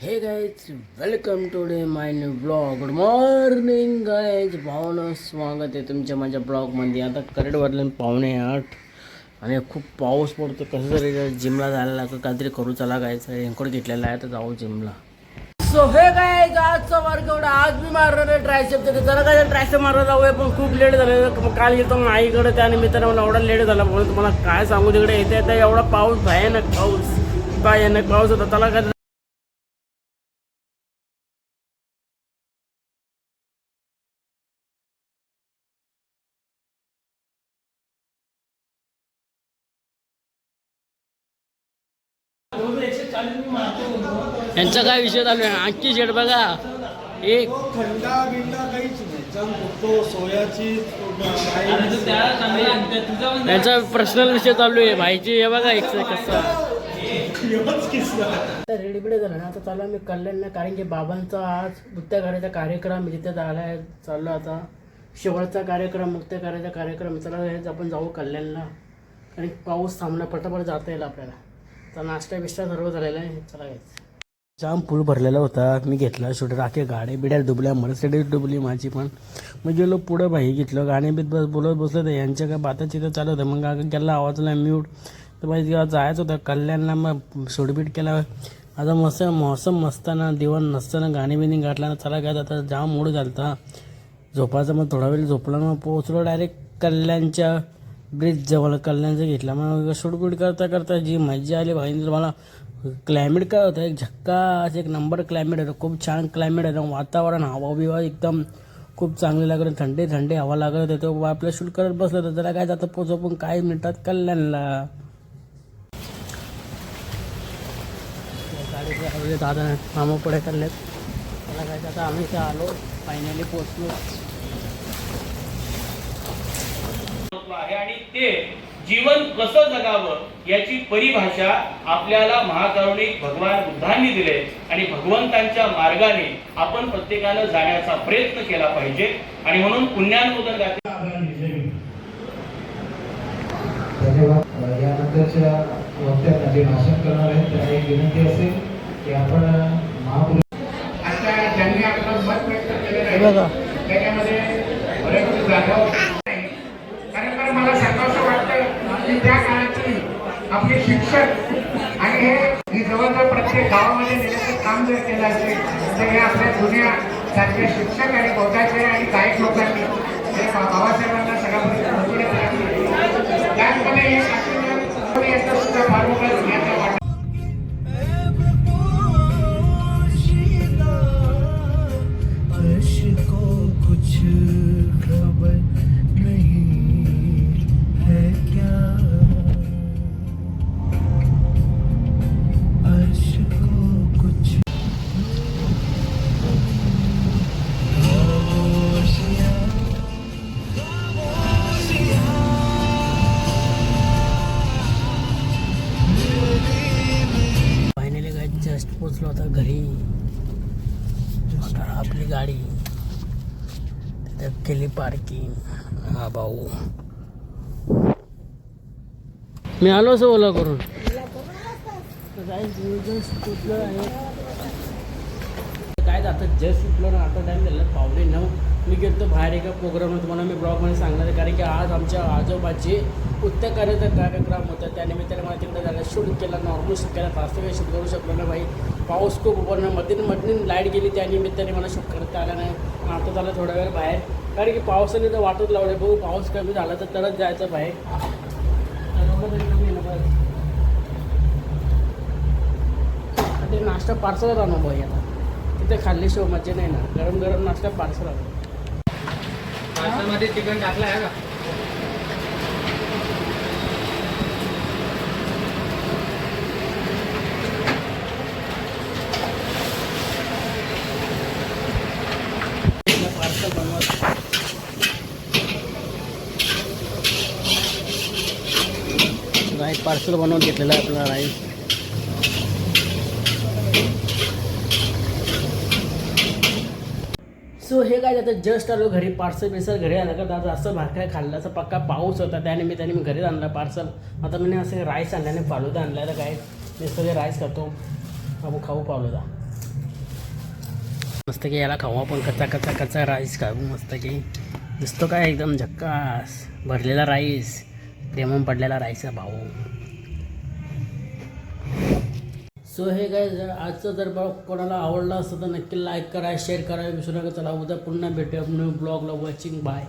हे guys welcome to the my new blog. Good morning guys. Bhavana स्वागत आहे तुमच्या माझ्या ब्लॉगमध्ये. आता करेक्ट वाजले 7:45 आणि खूप पाऊस पडतो. कसं तरी जिमला जायला लागतं, काहीतरी करू चला गायचं. रेनकोट घेतलेला आहे तर जाऊ जिमला. सो हे गाईज आजचा वर्कआउट आज मी मारणार आहे ट्रायसेपचं. तर जरा काय ट्रायसेप मारायला जाऊया पण खूप लेट झालं. काल गेलो मग आईकडे, त्यानिमित्तानं मला एवढा लेट झाला. म्हणून तुम्हाला काय सांगू, तिकडे येते येते एवढा पाऊस, भयानक पाऊस होता. त्याला काय यांचा काय विषय चालू आहे. आणखी शेट बघा एक थंडा बिंडा काहीच नाही. जंक फुटतो सोयाची यांचा पर्सनल विषय चालू आहे भाईची. हे बघा एक कसा आता रेडी बिडी झाला ना. आता चालू आम्ही कल्याणला, कारण की बाबांचा आज मुक्त्या करायचा कार्यक्रम तिथे झाला चाललो. आता शेवटचा कार्यक्रम, मुक्त्या करायचा कार्यक्रम. चला आपण जाऊ कल्याणला, आणि पाऊस थांबला, पटापट जाता येईल आपल्याला. तर नाश्ता बिष्टा सर्व झालेला आहे. चला घ्यायचं. जाम पूल भरलेला होता. मी घेतला शूट, राखे गाड्या बिड्या डुबल्या, मर्सिडीज डुबली माझी पण. मग गेलो पुढं, भाई घेतलं गाणे बीत बोलत बसलं. तर यांच्या काय बाताची तर चालू होतं. मग गेला आवाजला म्यूट. तर भाई जायचं होतं कल्याणला. मग शूटबीट केला. आता मस्त मौसम नसताना, दिवण नसताना गाणी बिणी गाठला. चला काय आता जाम मूड झालता झोपायचं. मग थोडा वेळ झोपला. मग पोहोचलो डायरेक्ट कल्याणच्या ब्रिज जवळ. कल्याणचं घेतला. मग शूटबीट करता करता जी मजा आली भाई. मला क्लायमेट काय होतं, एक झक्कास एक नंबर क्लायमेट होतं. खूप छान क्लायमेट होतं. वातावरण, हवा बिवा एकदम खूप चांगले लागलं. थंडी थंडी हवा लागत होते. तो आपलं शूट करत बसलं. तर जरा काय जातं पोचो पण काही मिनिटात कल्याणला. गाडीचे दादा मामा पुढे चाललेत. त्याला काय आता आम्ही इथे आलो, फायनली पोचलो. आहे आणि ते जीवन कसं जगावं याची परिभाषा आपल्याला महाकारुणिक भगवान बुद्धांनी दिले. आणि भगवंतांच्या मार्गाने आपण प्रत्येकानं जाण्याचा प्रयत्न केला पाहिजे. आणि म्हणून पुण्यानुमोदन गाते. यानंतरच्या वक्त्यांना जे भाषण करणार आहेत त्यांना एक विनंती असेल की आपण महापुरुष आता ज्यांनी आपलं मत व्यक्त केलेलं आहे त्याच्यामध्ये बरेच जागा. कारण मला सांगावं वाटतं की त्या काळाची आपले शिक्षक आणि हे जवळजवळ प्रत्येक गावामध्ये नेण्याचं काम जर केलं असेल तर हे आपल्या जुन्या सारख्या शिक्षक आणि बौद्धाचे आणि गायक लोकांनी हे बाबासाहेबांना सगळ्या त्याचमध्ये याचा सुद्धा फार मोठा घ्यायचा वाटतं. जस्ट पोचलो आता घरी. आता आपली गाडी तिथे केली पार्किंग. हा भाऊ मी आलो असं ओला करून. काय आता जस्ट उठलो ना. आता टाईम झाला 8:45. मी गेलो बाहेर एका प्रोग्रामला. तुम्हाला मी ब्लॉगमध्ये सांगणार आहे, कारण की आज आमच्या आजोबाची उत्तर करायचा कार्यक्रम होता. त्यानिमित्ताने मला तिकडे जायला शूट केला. नॉर्मल शूट केला, फास्ट काही शूट करू शकलो ना भाई. पाऊस खूप उभं मध्ये लाईट गेली, त्यानिमित्ताने मला शूट करता आला नाही. आता झालं थोडा वेळ बाहेर, कारण की पावसाने तर वाटत लावले. बघू पाऊस कमी झाला तर तरच जायचं बाहेर. ते नाश्ता पार्सलच आणू भाई. आता तिथे खाल्ल्याशिवाय मजा नाही ना. गरम गरम नाश्ता पार्सल आणू. पार्सलमध्ये चिकन टाकलं आहे का? पार्सल बनवत राईस, पार्सल बनवून घेतलेलं आहे आपला राईस. सो हे काय आता जस्ट आलो घरी. पार्सल घरी आलं का दादा असं भाकऱ्या खाल्लं. असं पक्का पाऊस होता त्यानिमित्ताने मी घरी आणला पार्सल. आता मी असं राईस आणल्याने फालुदा आणला. तर काय मी सगळे राईस खातो. खाऊ फालुदा. मस्त की याला खाऊ आपण कच्चा राईस खाऊ मस्त की दिसतो काय एकदम झक्कास भरलेला राईस प्रेमम पडलेला राईस भाऊ. सो हे काय आजचं जर कोणाला आवडलं असतं तर नक्की लाईक करा शेअर करा विसरू नका. चला उद्या पुन्हा भेटूया न्यू ब्लॉगला. Watching bye.